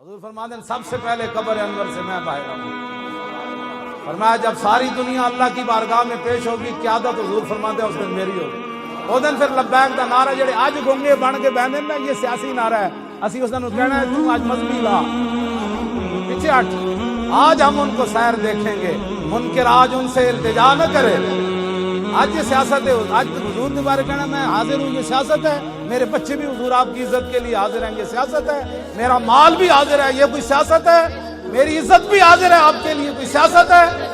حضور فرماتے ہیں سب سے پہلے قبر انور سے میں باہر آؤں. فرمایا جب ساری دنیا اللہ کی بارگاہ میں پیش ہوگی قیادت حضور فرماتے ہیں اس دن میری ہوگی. وہ دن پھر لبیک دا نعرہ جڑے اج گونگے بن کے بیٹھے نا یہ سیاسی نعرہ ہے. اسی اس دن کہنا ہے تو آج مذہبی لا پیچھے ہٹ. آج ہم ان کو سیر دیکھیں گے منکر آج ان سے التجا نہ کرے. آج یہ سیاست ہے. آج حضور کے بارے کہنا میں حاضر ہوں یہ سیاست ہے. میرے بچے بھی حضور آپ کی عزت کے لیے حاضر ہیں یہ سیاست ہے. میرا مال بھی حاضر ہے یہ کوئی سیاست ہے. میری عزت بھی حاضر ہے آپ کے لیے کوئی سیاست ہے.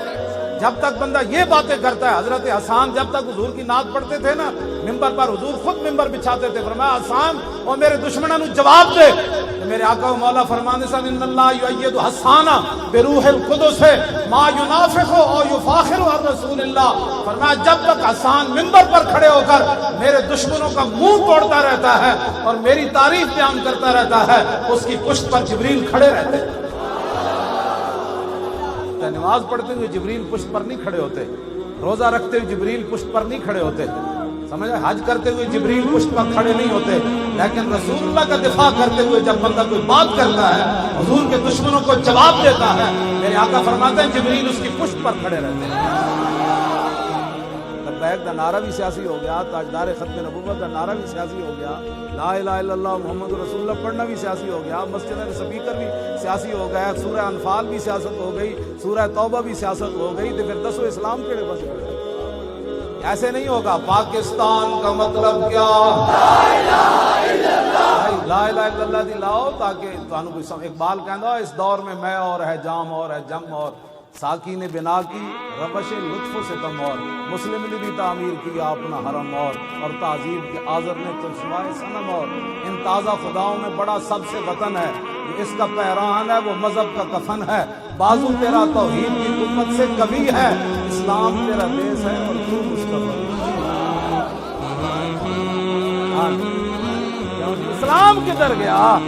جب تک بندہ یہ باتیں کرتا ہے. حضرت حسان جب تک حضور کی نعت پڑھتے تھے نا ممبر پر حضور خود ممبر بچھاتے تھے. فرمایا حسان اور میرے دشمنوں نے جواب دے. میرے آقا و مولا فرمانے سے ان اللہ یؤید حسان بروح القدس ما ینافخ او یفاخر عن رسول اللہ. فرمایا جب تک حسان ممبر پر کھڑے ہو کر میرے دشمنوں کا منہ توڑتا رہتا ہے اور میری تعریف بیان کرتا رہتا ہے اس کی پشت پر جبریل کھڑے رہتے ہیں. نماز پڑھتے ہوئے جبریل پشت پر نہیں کھڑے ہوتے. روزہ رکھتے ہوئے جبریل پشت پر نہیں کھڑے ہوتے. سمجھا. حج کرتے ہوئے جبریل پشت پر کھڑے نہیں ہوتے. لیکن رسول اللہ کا دفاع کرتے ہوئے جب بندہ کوئی بات کرتا ہے حضور کے دشمنوں کو جواب دیتا ہے میرے آقا فرماتے ہیں جبریل اس کی پشت پر کھڑے رہتے ہیں. لبیک دا نعرہ بھی سیاسی ہو گیا. تاجدار ختم نبوت کا نعرہ بھی سیاسی ہو گیا. لا الہ الا اللہ محمد رسول اللہ پڑھنا بھی سیاسی ہو گیا. مسجد میں سپیکر بھی سیاسی ہو گیا. سورہ انفال بھی سیاست ہو گئی. سورہ توبہ بھی سیاست ہو گئی. تو پھر دسو اسلام کیڑے بس ایسے نہیں ہوگا. پاکستان کا مطلب کیا لا الہ الا اللہ دی لاؤ تاکہ تانوں کوئی. اقبال کہندا اس دور میں میں اور ہے جام اور ہے جم اور ساکی نے بنا کی ربش لطف و ستم اور مسلم نے بھی تعمیر کیا اپنا حرم اور تعظیم کے آذر نے تو سوائے صنم اور ان تازہ خداؤں میں بڑا سب سے وطن ہے. اس کا پیران ہے وہ مذہب کا کفن ہے. بازو تیرا توحید کی قوت سے کبھی ہے. اسلام تیرا دیس ہے اور تو اس کا اسلام کدھر گیا.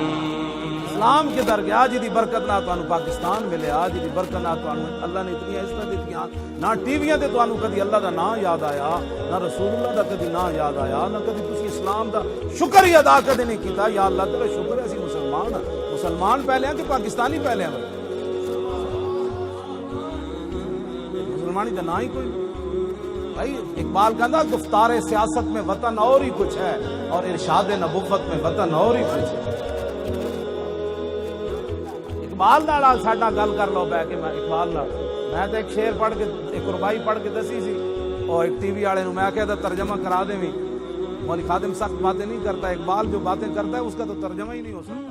اسلام کدھر گیا جی برکت نہ تانوں پاکستان ملیا. جی برکت نہ تانوں اللہ نے اتنی عزت دیتیاں. نہ ٹی ویاں تے تانوں کدی اللہ دا نام یاد آیا نہ رسول اللہ دا کدی نام یاد آیا نہ کدی تسی اسلام دا شکر ہی ادا کدی نہیں کیتا. یا اللہ تیرا شکر ہے اسی مسلمان ہاں. مسلمان پہلے ہیں کہ پاکستانی پہلے ہیں. مسلمانی دا نام ہی کوئی بھائی. اقبال کہندا گفتار سیاست میں وطن اور ہی کچھ ہے اور ارشاد نبوت میں وطن اور ہی کچھ ہے. اقبال نال ساڈا گل کر لو بہ کے. میں اقبال نال میں تو ایک شعر پڑھ کے ایک ربائی پڑھ کے دسی سی اور ایک ٹی وی والے نوں میں کہتا ترجمہ کرا دیں. مولوی خادم سخت باتیں نہیں کرتا. اقبال جو باتیں کرتا ہے اس کا تو ترجمہ ہی نہیں ہو سکتا.